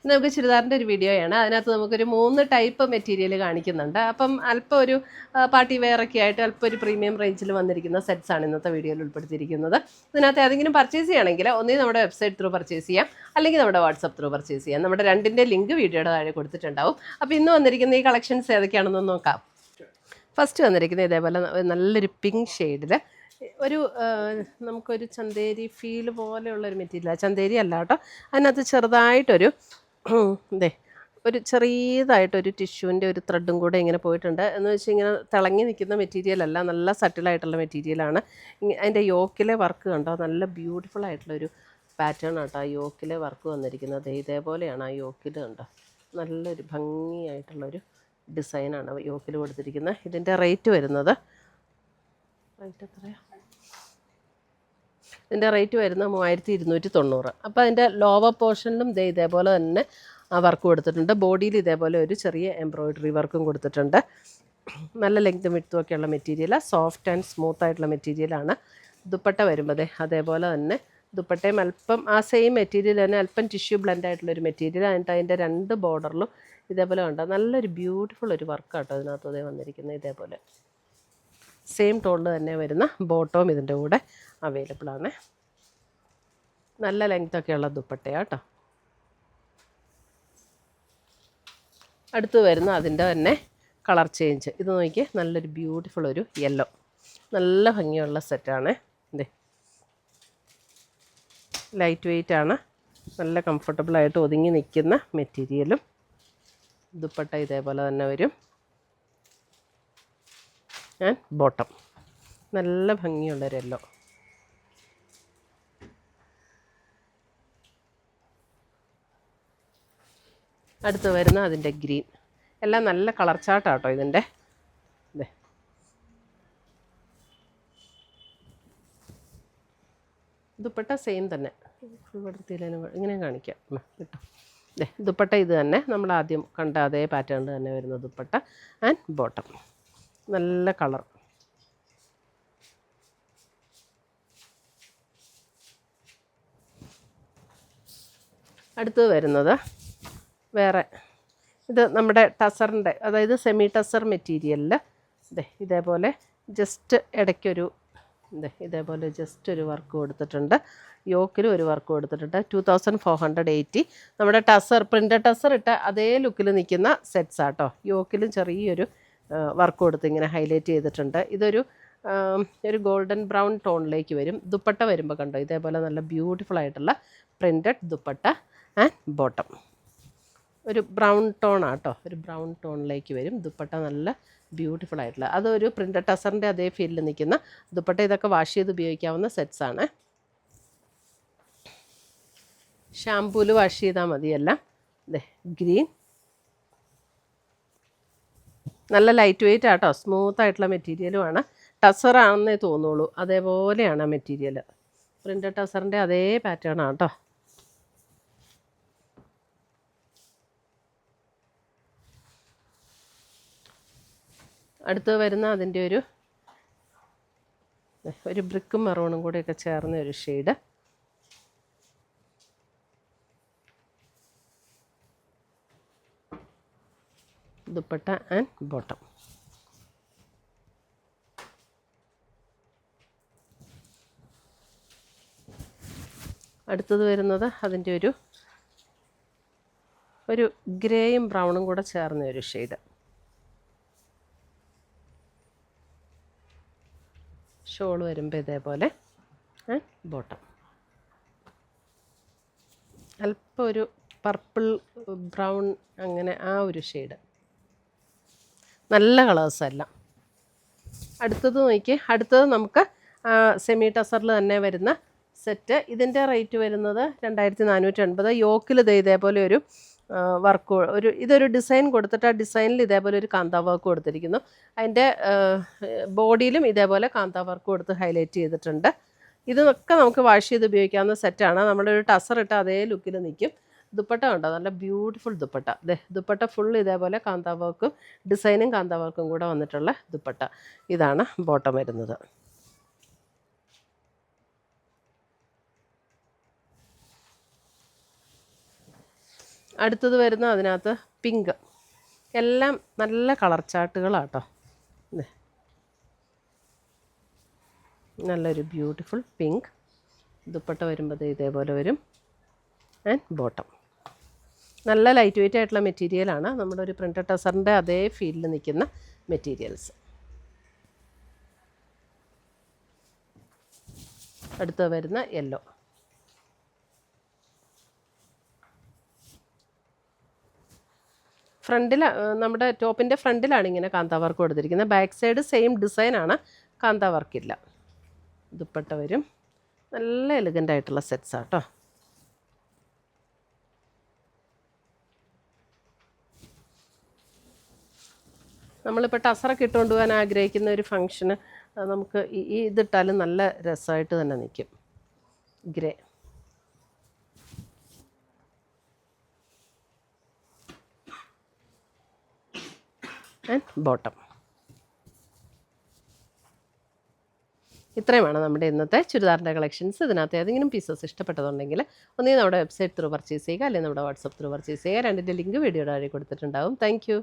നമുക്ക് ചുരിദാറിൻ്റെ ഒരു വീഡിയോയാണ്. അതിനകത്ത് നമുക്കൊരു 3 ടൈപ്പ് മെറ്റീരിയൽ കാണിക്കുന്നുണ്ട്. അപ്പം അല്പം ഒരു പാർട്ടി വെയറൊക്കെ ആയിട്ട് അല്പം ഒരു പ്രീമിയം റേഞ്ചിൽ വന്നിരിക്കുന്ന സെറ്റ്സാണ് ഇന്നത്തെ വീഡിയോയിൽ ഉൾപ്പെടുത്തിയിരിക്കുന്നത്. ഇതിനകത്ത് ഏതെങ്കിലും പർച്ചേസ് ചെയ്യണമെങ്കിൽ ഒന്നേ നമ്മുടെ വെബ്സൈറ്റ് ത്രൂ പർച്ചേസ് ചെയ്യാം, അല്ലെങ്കിൽ നമ്മുടെ വാട്സപ്പ് ത്രൂ പർച്ചേസ് ചെയ്യാം. നമ്മുടെ രണ്ടിൻ്റെ ലിങ്ക് വീഡിയോയുടെ താഴെ കൊടുത്തിട്ടുണ്ടാവും. അപ്പോൾ ഇന്ന് വന്നിരിക്കുന്ന ഈ കളക്ഷൻസ് ഏതൊക്കെയാണെന്ന് നോക്കാം. ഫസ്റ്റ് വന്നിരിക്കുന്നത് ഇതേപോലെ നല്ലൊരു പിങ്ക് ഷെയ്ഡിൽ ഒരു നമുക്കൊരു ചന്തേരി ഫീൽ പോലെയുള്ളൊരു മെറ്റീരിയലാണ്. ചന്തേരി അല്ല കേട്ടോ, അതിനകത്ത് ചെറുതായിട്ടൊരു ഇതേ ഒരു ചെറിയതായിട്ടൊരു ടിഷ്യൂവിൻ്റെ ഒരു ത്രെഡും കൂടെ ഇങ്ങനെ പോയിട്ടുണ്ട്. എന്ന് വെച്ചാൽ ഇങ്ങനെ തിളങ്ങി നിൽക്കുന്ന മെറ്റീരിയലല്ല, നല്ല സട്ടിലായിട്ടുള്ള മെറ്റീരിയലാണ്. അതിൻ്റെ യോക്കിലെ വർക്ക് കണ്ടോ, നല്ല ബ്യൂട്ടിഫുൾ ആയിട്ടുള്ളൊരു പാറ്റേൺ ആട്ടോ ആ യോക്കിലെ വർക്ക് വന്നിരിക്കുന്നത്. ഇതേപോലെയാണ് ആ യോക്കിൽ കണ്ടോ, നല്ലൊരു ഭംഗിയായിട്ടുള്ളൊരു ഡിസൈനാണ് യോക്കിൽ കൊടുത്തിരിക്കുന്നത്. ഇതിൻ്റെ റേറ്റ് വരുന്നത് എത്രയാണ്? ഇതിൻ്റെ റേറ്റ് വരുന്നത് 3290. അപ്പോൾ അതിൻ്റെ ലോവർ പോർഷനിലും ഇതേപോലെ തന്നെ വർക്ക് കൊടുത്തിട്ടുണ്ട്. ബോഡിയിൽ ഇതേപോലെ ഒരു ചെറിയ എംബ്രോയിഡറി വർക്കും കൊടുത്തിട്ടുണ്ട്. നല്ല ലെങ്ത്തും വിഡ്ത്തും ഒക്കെയുള്ള മെറ്റീരിയൽ, സോഫ്റ്റ് ആൻഡ് സ്മൂത്ത് ആയിട്ടുള്ള മെറ്റീരിയലാണ്. ദുപ്പട്ട വരുമ്പോൾ അതേപോലെ തന്നെ ദുപ്പട്ടയും അല്പം ആ സെയിം മെറ്റീരിയൽ തന്നെ അല്പം ടിഷ്യൂ ബ്ലെൻഡ് ആയിട്ടുള്ളൊരു മെറ്റീരിയൽ. എന്നിട്ട് അതിൻ്റെ 2 ബോർഡറിലും ഇതേപോലെ ഉണ്ട്. നല്ലൊരു ബ്യൂട്ടിഫുൾ ഒരു വർക്കാട്ടോ ഇതിനകത്ത് അതേ വന്നിരിക്കുന്നത്. ഇതേപോലെ സെയിം ടോണിൽ തന്നെ വരുന്ന ബോട്ടവും ഇതിൻ്റെ കൂടെ അവൈലബിൾ ആണ്. നല്ല ലെങ്ത്തൊക്കെയുള്ള ദുപ്പട്ടയാട്ടോ. അടുത്ത് വരുന്ന അതിൻ്റെ തന്നെ കളർ ചേഞ്ച്. ഇത് നോക്കി, നല്ലൊരു ബ്യൂട്ടിഫുൾ ഒരു യെല്ലോ, നല്ല ഭംഗിയുള്ള സെറ്റാണ്. ഇതേ ലൈറ്റ് വെയ്റ്റ് ആണ്, നല്ല കംഫർട്ടബിളായിട്ട് ഒതുങ്ങി നിൽക്കുന്ന മെറ്റീരിയലും. ദുപ്പട്ട ഇതേപോലെ തന്നെ വരും. ആൻഡ് ബോട്ടം നല്ല ഭംഗിയുള്ളൊരു യെല്ലോ. അടുത്ത് വരുന്ന അതിൻ്റെ ഗ്രീൻ. എല്ലാം നല്ല കളർ ചാർട്ടാട്ടോ ഇതിൻ്റെ. ഇതേ ദുപ്പട്ട സെയിം തന്നെ, ഇങ്ങനെ കാണിക്കാം കിട്ടും. ദുപ്പട്ട ഇത് തന്നെ നമ്മൾ ആദ്യം കണ്ട അതേ പാറ്റേണിൽ തന്നെ വരുന്ന ദുപ്പട്ട ആൻഡ് ബോട്ടം. നല്ല കളർ. അടുത്ത് വരുന്നത് വേറെ, ഇത് നമ്മുടെ ടസറിൻ്റെ, അതായത് സെമി ടസർ മെറ്റീരിയലിൽ ഇതേപോലെ ജസ്റ്റ് ഇടയ്ക്കൊരു ഇതേപോലെ ജസ്റ്റ് ഒരു വർക്ക് കൊടുത്തിട്ടുണ്ട്. യോക്കിലും ഒരു വർക്ക് കൊടുത്തിട്ടുണ്ട്. 2480. നമ്മുടെ ടസർ പ്രിൻ്റ് ടസർ ഇട്ട അതേ ലുക്കിൽ നിൽക്കുന്ന സെറ്റ്സ് ആട്ടോ. യോക്കിലും ചെറിയൊരു വർക്ക് കൊടുത്ത് ഇങ്ങനെ ഹൈലൈറ്റ് ചെയ്തിട്ടുണ്ട്. ഇതൊരു ഒരു ഗോൾഡൻ ബ്രൗൺ ടോണിലേക്ക് വരും. ദുപ്പട്ട വരുമ്പോൾ കണ്ടോ, ഇതേപോലെ നല്ല ബ്യൂട്ടിഫുൾ ആയിട്ടുള്ള പ്രിൻറ്റഡ് ദുപ്പട്ട ആൻഡ് ബോട്ടം. ഒരു ബ്രൗൺ ടോൺ ആട്ടോ, ഒരു ബ്രൗൺ ടോണിലേക്ക് വരും. ദുപ്പട്ട നല്ല ബ്യൂട്ടിഫുൾ ആയിട്ടുള്ള, അതൊരു പ്രിൻ്റഡ് ടസറിൻ്റെ അതേ ഫീൽഡിൽ നിൽക്കുന്ന ദുപ്പട്ട. ഇതൊക്കെ വാഷ് ചെയ്ത് ഉപയോഗിക്കാവുന്ന സെറ്റ്സാണ്. ഷാമ്പൂല് വാഷ് ചെയ്താൽ മതിയെല്ലാം. ഗ്രീൻ നല്ല ലൈറ്റ് വെയ്റ്റ് ആട്ടോ, സ്മൂത്ത് ആയിട്ടുള്ള മെറ്റീരിയലുമാണ്. ടസറാണെന്നേ തോന്നുള്ളൂ, അതേപോലെയാണ് ആ മെറ്റീരിയൽ. പ്രിൻ്റഡ് ടസറിൻ്റെ അതേ പാറ്റേൺ ആട്ടോ. അടുത്ത് വരുന്ന അതിൻ്റെ ഒരു ബ്രിക്കും മെറൂണും കൂടെയൊക്കെ ചേർന്ന ഒരു ഷെയ്ഡ്. Dupatta and bottom. അടുത്തത് വരുന്നത് അതിൻ്റെ ഒരു ഗ്രേയും ബ്രൗണും കൂടെ ചേർന്ന ഒരു ഷെയ്ഡ്. ഷോൾ വരുമ്പോൾ ഇതേപോലെ ബോട്ടം. അല്പം ഒരു പർപ്പിൾ ബ്രൗൺ, അങ്ങനെ ആ ഒരു ഷെയ്ഡ്. നല്ല കളേഴ്സെല്ലാം. അടുത്തത് നോക്കി, അടുത്തത് നമുക്ക് സെമി ടസറിൽ തന്നെ വരുന്ന സെറ്റ്. ഇതിൻ്റെ റേറ്റ് വരുന്നത് 2480. യോക്കിൽ ഇതേപോലെ ഒരു വർക്ക്, ഇതൊരു ഡിസൈൻ കൊടുത്തിട്ട് ആ ഡിസൈനിൽ ഇതേപോലെ ഒരു കാന്താ വർക്ക് കൊടുത്തിരിക്കുന്നു. അതിൻ്റെ ബോഡിയിലും ഇതേപോലെ കാന്താ വർക്ക് കൊടുത്ത് ഹൈലൈറ്റ് ചെയ്തിട്ടുണ്ട്. ഇതൊക്കെ നമുക്ക് വാഷ് ചെയ്ത് ഉപയോഗിക്കാവുന്ന സെറ്റാണ്. നമ്മളൊരു ടസർ ഇട്ട അതേ ലുക്കിൽ നിൽക്കും. ദുപ്പട്ട കണ്ടോ, നല്ല ബ്യൂട്ടിഫുൾ ദുപ്പട്ട. ദുപ്പട്ട ഫുൾ ഇതേപോലെ കാന്താ വർക്കും ഡിസൈനും കാന്താ വർക്കും കൂടെ വന്നിട്ടുള്ള ദുപ്പട്ട. ഇതാണ് ബോട്ടം വരുന്നത്. അടുത്തത് വരുന്ന അതിനകത്ത് പിങ്ക്. എല്ലാം നല്ല കളർ ചാർട്ടുകളാട്ടോ. നല്ലൊരു ബ്യൂട്ടിഫുൾ പിങ്ക്. ദുപ്പട്ട വരുമ്പോൾ ഇതേപോലെ വരും. ആൻഡ് ബോട്ടം നല്ല ലൈറ്റ് വെയിറ്റ് ആയിട്ടുള്ള മെറ്റീരിയലാണ്. നമ്മുടെ ഒരു പ്രിൻറ്റഡ് ടസറിൻ്റെ അതേ ഫീൽഡിൽ നിൽക്കുന്ന മെറ്റീരിയൽസ്. അടുത്ത് വരുന്ന യെല്ലോ. ഫ്രണ്ടിൽ നമ്മുടെ ടോപ്പിൻ്റെ ഫ്രണ്ടിലാണ് ഇങ്ങനെ കാന്താ വർക്ക് കൊടുത്തിരിക്കുന്നത്. ബാക്ക് സൈഡ് സെയിം ഡിസൈനാണ്, കാന്താ വർക്കില്ല. ദുപ്പട്ട വരും. നല്ല എലിഗൻ്റ് ആയിട്ടുള്ള സെറ്റ്സാണ് കേട്ടോ. നമ്മളിപ്പോൾ ടസറൊക്കെ ഇട്ടുകൊണ്ട് പോകാൻ ആഗ്രഹിക്കുന്ന ഒരു ഫങ്ഷന് നമുക്ക് ഈ ഇതിട്ടാലും നല്ല രസമായിട്ട് തന്നെ നിൽക്കും. ഗ്രേ. And bottom. ഇത്രയുമാണ് നമ്മുടെ ഇന്നത്തെ ചുരിദാറിൻ്റെ കളക്ഷൻസ്. ഇതിനകത്ത് ഏതെങ്കിലും പീസസ് ഇഷ്ടപ്പെട്ടതുണ്ടെങ്കിൽ ഒന്നേ നമ്മുടെ വെബ്സൈറ്റ് ത്രൂ പർച്ചേസ് ചെയ്യുക, അല്ലെങ്കിൽ നമ്മുടെ വാട്സപ്പ് ത്രൂ പർച്ചേസ് ചെയ്യുക. രണ്ടിൻ്റെ ലിങ്ക് വീഡിയോയുടെ താഴെ കൊടുത്തിട്ടുണ്ടാവും. താങ്ക്